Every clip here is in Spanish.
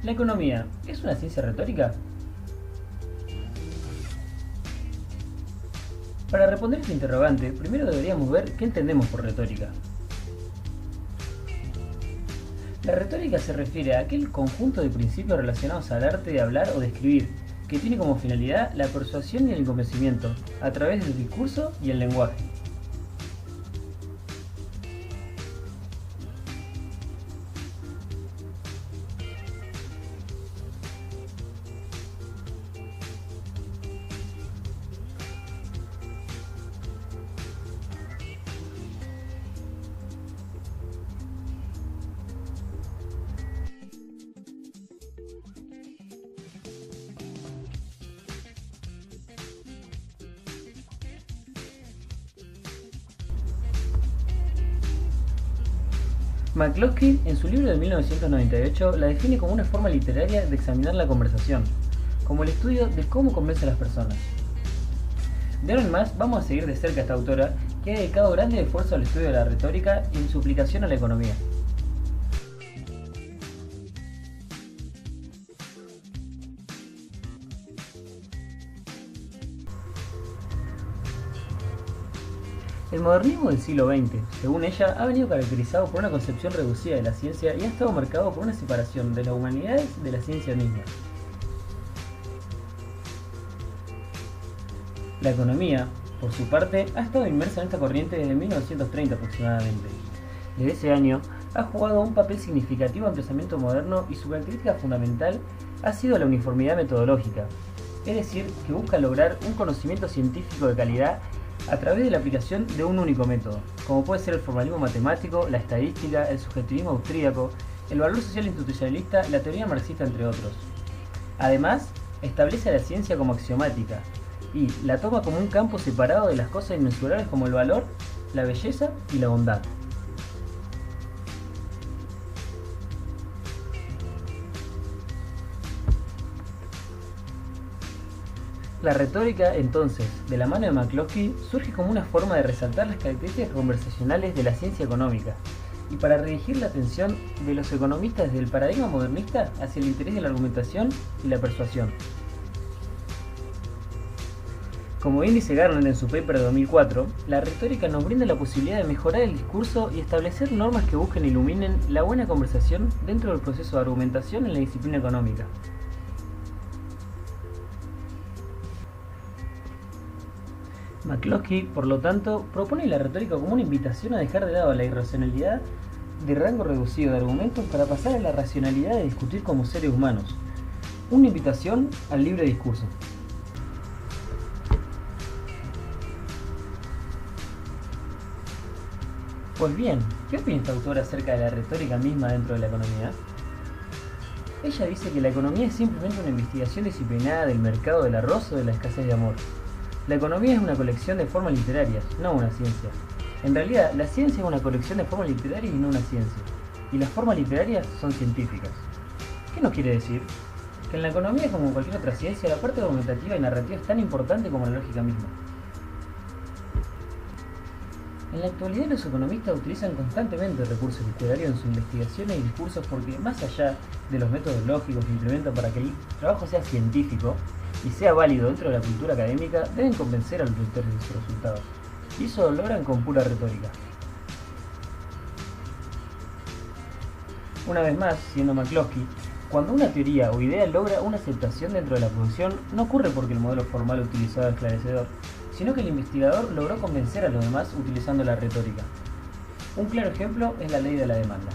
¿La economía es una ciencia retórica? Para responder este interrogante, primero deberíamos ver qué entendemos por retórica. La retórica se refiere a aquel conjunto de principios relacionados al arte de hablar o de escribir, que tiene como finalidad la persuasión y el convencimiento, a través del discurso y el lenguaje. McCloskey, en su libro de 1998, la define como una forma literaria de examinar la conversación, como el estudio de cómo convence a las personas. De ahora en más, vamos a seguir de cerca a esta autora, que ha dedicado grande esfuerzo al estudio de la retórica y en su aplicación a la economía. El modernismo del siglo XX, según ella, ha venido caracterizado por una concepción reducida de la ciencia y ha estado marcado por una separación de las humanidades de la ciencia misma. La economía, por su parte, ha estado inmersa en esta corriente desde 1930 aproximadamente. Desde ese año, ha jugado un papel significativo en el pensamiento moderno y su característica fundamental ha sido la uniformidad metodológica, es decir, que busca lograr un conocimiento científico de calidad a través de la aplicación de un único método, como puede ser el formalismo matemático, la estadística, el subjetivismo austríaco, el valor social institucionalista, la teoría marxista, entre otros. Además, establece a la ciencia como axiomática y la toma como un campo separado de las cosas inmensurables como el valor, la belleza y la bondad. La retórica, entonces, de la mano de McCloskey, surge como una forma de resaltar las características conversacionales de la ciencia económica, y para redirigir la atención de los economistas desde el paradigma modernista hacia el interés de la argumentación y la persuasión. Como bien dice Garland en su paper de 2004, la retórica nos brinda la posibilidad de mejorar el discurso y establecer normas que busquen e iluminen la buena conversación dentro del proceso de argumentación en la disciplina económica. McCloskey, por lo tanto, propone la retórica como una invitación a dejar de lado la irracionalidad de rango reducido de argumentos para pasar a la racionalidad de discutir como seres humanos. Una invitación al libre discurso. Pues bien, ¿qué opina esta autora acerca de la retórica misma dentro de la economía? Ella dice que la economía es simplemente una investigación disciplinada del mercado del arroz o de la escasez de amor. La economía es una colección de formas literarias, no una ciencia. En realidad, la ciencia es una colección de formas literarias y no una ciencia. Y las formas literarias son científicas. ¿Qué nos quiere decir? Que en la economía, como en cualquier otra ciencia, la parte argumentativa y narrativa es tan importante como la lógica misma. En la actualidad, los economistas utilizan constantemente recursos literarios en sus investigaciones y discursos porque, más allá de los métodos lógicos que implementan para que el trabajo sea científico y sea válido dentro de la cultura académica, deben convencer a los lectores de sus resultados. Y eso lo logran con pura retórica. Una vez más, siendo McCloskey, cuando una teoría o idea logra una aceptación dentro de la producción, no ocurre porque el modelo formal utilizado es esclarecedor, sino que el investigador logró convencer a los demás utilizando la retórica. Un claro ejemplo es la ley de la demanda.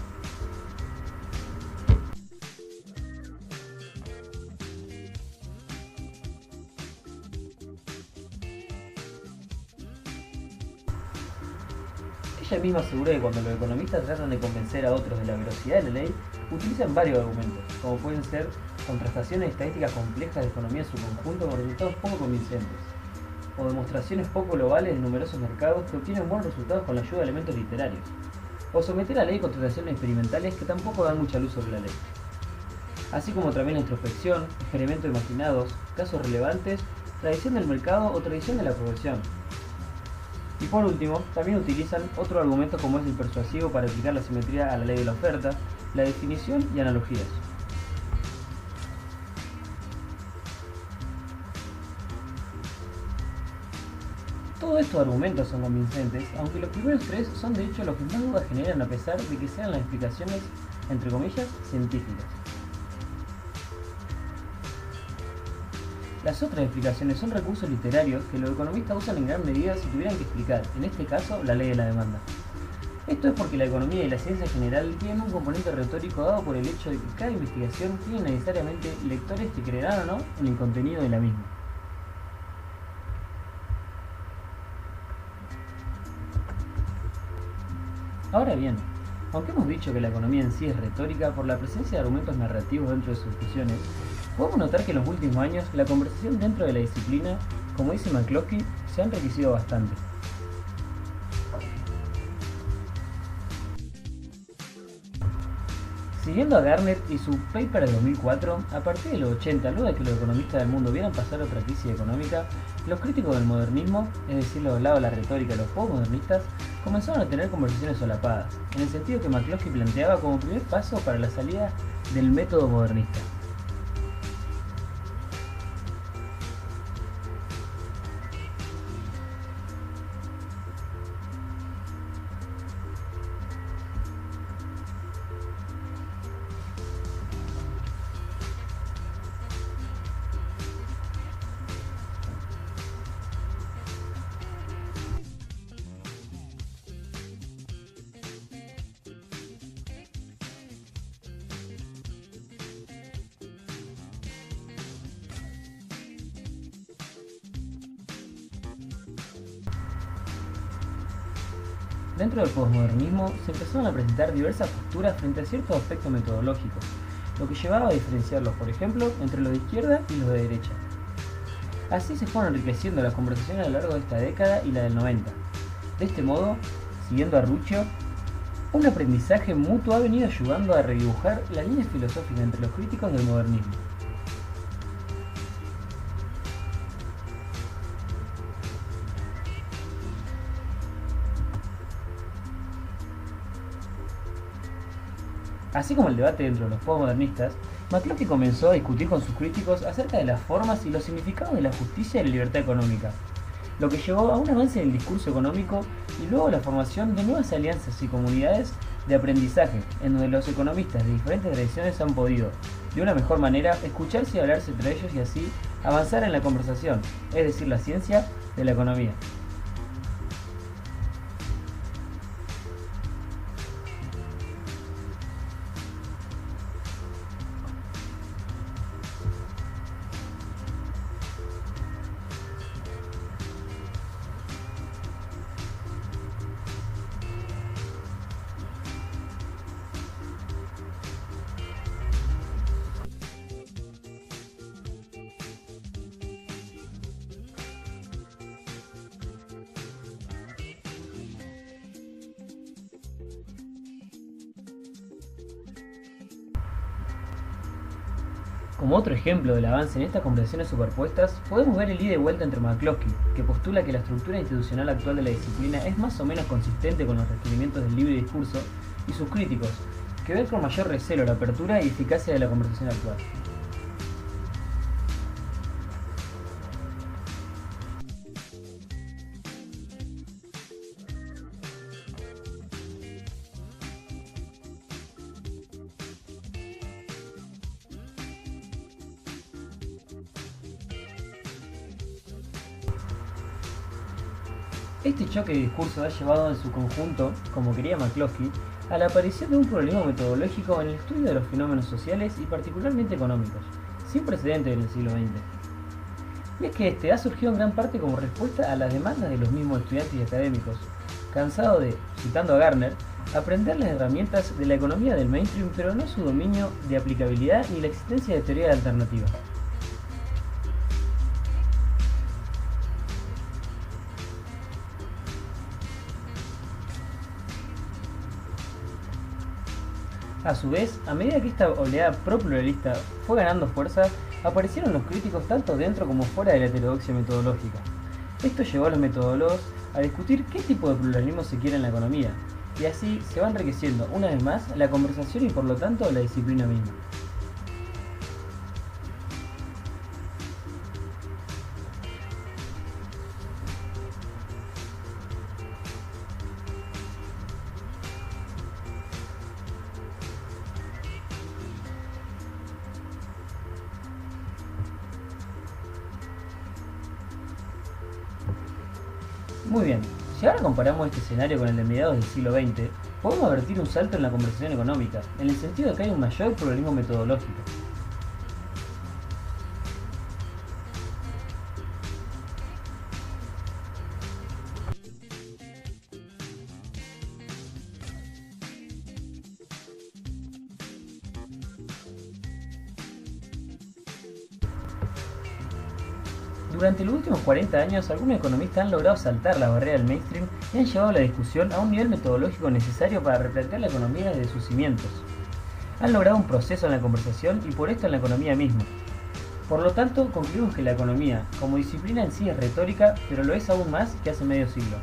Ella misma asegura que cuando los economistas tratan de convencer a otros de la veracidad de la ley, utilizan varios argumentos, como pueden ser contrastaciones estadísticas complejas de economía en su conjunto con resultados poco convincentes, o demostraciones poco globales de numerosos mercados que obtienen buenos resultados con la ayuda de elementos literarios, o someter a la ley contrataciones experimentales que tampoco dan mucha luz sobre la ley, así como también la introspección, experimentos imaginados, casos relevantes, tradición del mercado o tradición de la profesión. Y por último, también utilizan otro argumento como es el persuasivo para aplicar la simetría a la ley de la oferta, la definición y analogías. Todos estos argumentos son convincentes, aunque los primeros tres son de hecho los que más dudas generan a pesar de que sean las explicaciones, entre comillas, científicas. Las otras explicaciones son recursos literarios que los economistas usan en gran medida si tuvieran que explicar, en este caso, la ley de la demanda. Esto es porque la economía y la ciencia en general tienen un componente retórico dado por el hecho de que cada investigación tiene necesariamente lectores que creerán o no en el contenido de la misma. Ahora bien, aunque hemos dicho que la economía en sí es retórica por la presencia de argumentos narrativos dentro de sus discusiones, podemos notar que en los últimos años la conversación dentro de la disciplina, como dice McCloskey, se ha enriquecido bastante. Siguiendo a Garner y su paper de 2004, a partir de los 80, luego de que los economistas del mundo vieran pasar otra crisis económica, los críticos del modernismo, es decir, los lados de la retórica de los postmodernistas, comenzaron a tener conversaciones solapadas, en el sentido que McCloskey planteaba como primer paso para la salida del método modernista. Dentro del posmodernismo se empezaron a presentar diversas posturas frente a ciertos aspectos metodológicos, lo que llevaba a diferenciarlos, por ejemplo, entre los de izquierda y los de derecha. Así se fueron enriqueciendo las conversaciones a lo largo de esta década y la del 90. De este modo, siguiendo a Ruccio, un aprendizaje mutuo ha venido ayudando a redibujar la línea filosófica entre los críticos del modernismo. Así como el debate dentro de los postmodernistas, McCloskey comenzó a discutir con sus críticos acerca de las formas y los significados de la justicia y la libertad económica, lo que llevó a un avance en el discurso económico y luego a la formación de nuevas alianzas y comunidades de aprendizaje, en donde los economistas de diferentes tradiciones han podido, de una mejor manera, escucharse y hablarse entre ellos y así avanzar en la conversación, es decir, la ciencia de la economía. Como otro ejemplo del avance en estas conversaciones superpuestas, podemos ver el ida y vuelta entre McCloskey, que postula que la estructura institucional actual de la disciplina es más o menos consistente con los requerimientos del libre discurso, y sus críticos, que ven con mayor recelo la apertura y eficacia de la conversación actual. Este choque de discursos ha llevado en su conjunto, como quería McCloskey, a la aparición de un problema metodológico en el estudio de los fenómenos sociales y particularmente económicos, sin precedentes en el siglo XX. Y es que este ha surgido en gran parte como respuesta a las demandas de los mismos estudiantes y académicos, cansados de, citando a Garner, aprender las herramientas de la economía del mainstream pero no su dominio de aplicabilidad ni la existencia de teorías alternativas. A su vez, a medida que esta oleada pro-pluralista fue ganando fuerza, aparecieron los críticos tanto dentro como fuera de la heterodoxia metodológica. Esto llevó a los metodólogos a discutir qué tipo de pluralismo se quiere en la economía, y así se va enriqueciendo una vez más la conversación y por lo tanto la disciplina misma. Muy bien, si ahora comparamos este escenario con el de mediados del siglo XX, podemos advertir un salto en la conversación económica, en el sentido de que hay un mayor pluralismo metodológico. Durante los últimos 40 años, algunos economistas han logrado saltar la barrera del mainstream y han llevado la discusión a un nivel metodológico necesario para replantear la economía desde sus cimientos. Han logrado un proceso en la conversación y por esto en la economía misma. Por lo tanto, concluimos que la economía, como disciplina en sí es retórica, pero lo es aún más que hace medio siglo.